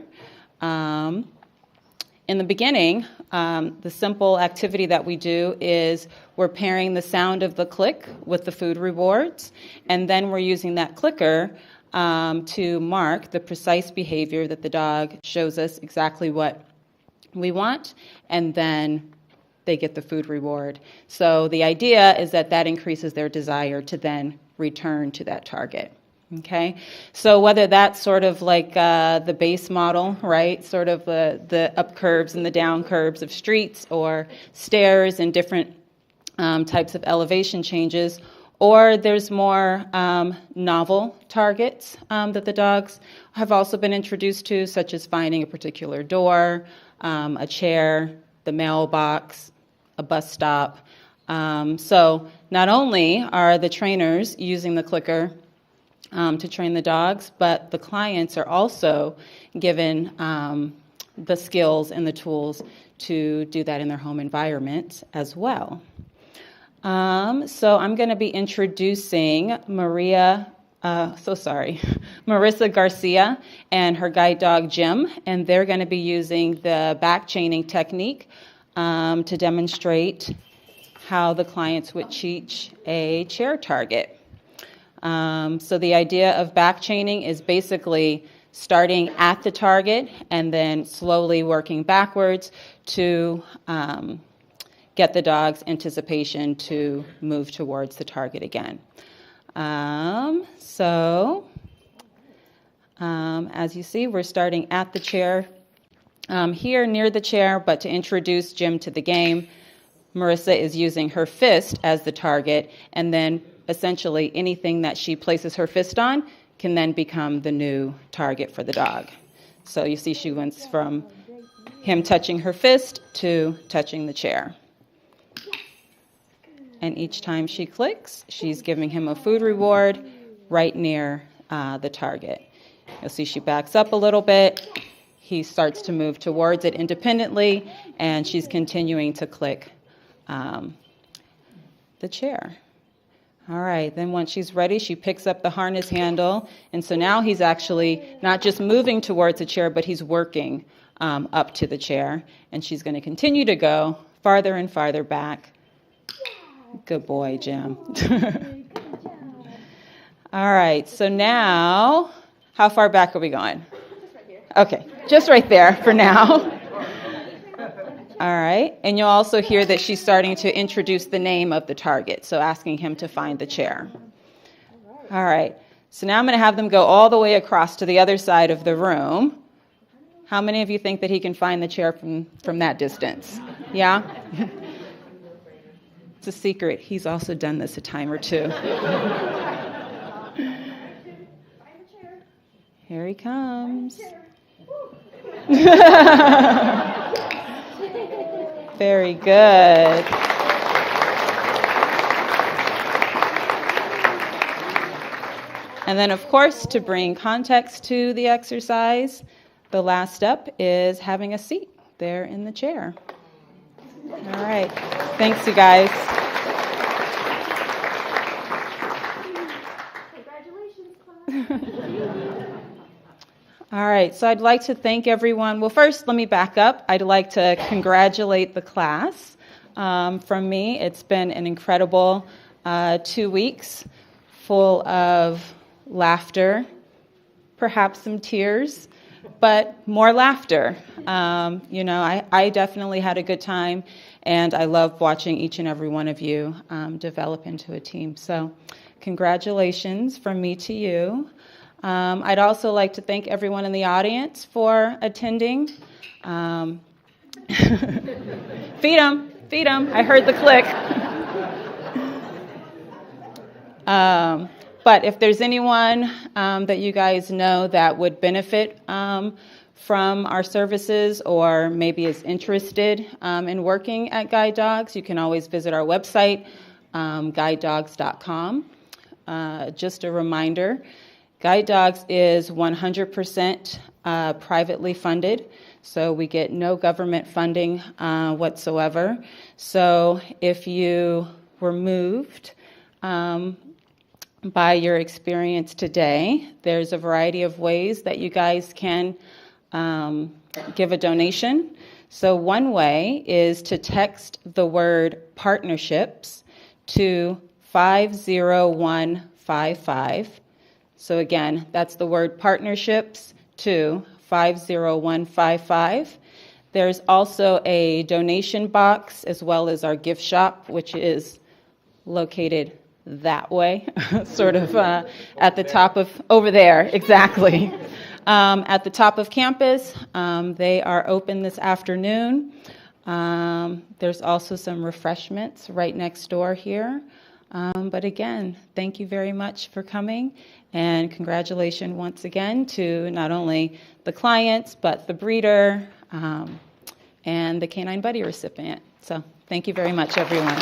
In the beginning, the simple activity that we do is we're pairing the sound of the click with the food rewards, and then we're using that clicker to mark the precise behavior that the dog shows us exactly what we want, and then they get the food reward. So the idea is that that increases their desire to then return to that target. Okay, so whether that's sort of like the base model, right, sort of the up curves and the down curves of streets or stairs and different types of elevation changes, or there's more novel targets that the dogs have also been introduced to, such as finding a particular door, a chair, the mailbox, a bus stop. So not only are the trainers using the clicker to train the dogs, but the clients are also given the skills and the tools to do that in their home environment as well. So I'm going to be introducing Marissa Garcia and her guide dog Jim, and they're going to be using the back chaining technique to demonstrate how the clients would teach a chair target. So the idea of back chaining is basically starting at the target and then slowly working backwards to get the dog's anticipation to move towards the target again. As you see, we're starting at the chair here near the chair, but to introduce Jim to the game, Marissa is using her fist as the target, and then essentially anything that she places her fist on can then become the new target for the dog. So you see she went from him touching her fist to touching the chair. And each time she clicks, she's giving him a food reward right near the target. You'll see she backs up a little bit. He starts to move towards it independently, and she's continuing to click the chair. All right, then once she's ready, she picks up the harness handle, and so now he's actually not just moving towards the chair, but he's working up to the chair, and she's going to continue to go farther and farther back. Good boy, Jim. All right, so now, how far back are we going? Okay, just right there for now. All right, and you'll also hear that she's starting to introduce the name of the target, so asking him to find the chair. All right, so now I'm going to have them go all the way across to the other side of the room. How many of you think that he can find the chair from that distance? Yeah? It's a secret. He's also done this a time or two. Here he comes. Very good. And then, of course, to bring context to the exercise, the last step is having a seat there in the chair. All right. Thanks, you guys. All right, so I'd like to thank everyone. Well, first, let me back up. I'd like to congratulate the class. From me, it's been an incredible 2 weeks full of laughter, perhaps some tears, but more laughter. I definitely had a good time, and I love watching each and every one of you develop into a team. So congratulations from me to you. I'd also like to thank everyone in the audience for attending. Feed them. I heard the click. But if there's anyone that you guys know that would benefit from our services or maybe is interested in working at Guide Dogs, you can always visit our website, guidedogs.com. Just a reminder, Guide Dogs is 100% privately funded, so we get no government funding whatsoever. So if you were moved by your experience today, there's a variety of ways that you guys can give a donation. So one way is to text the word partnerships to 50155. So again, that's the word partnerships to 50155. There's also a donation box as well as our gift shop, which is located that way, sort of at the top of, over there, exactly. At the top of campus. They are open this afternoon. There's also some refreshments right next door here. But again, thank you very much for coming, and congratulations once again to not only the clients, but the breeder and the Canine Buddy recipient. So thank you very much, everyone.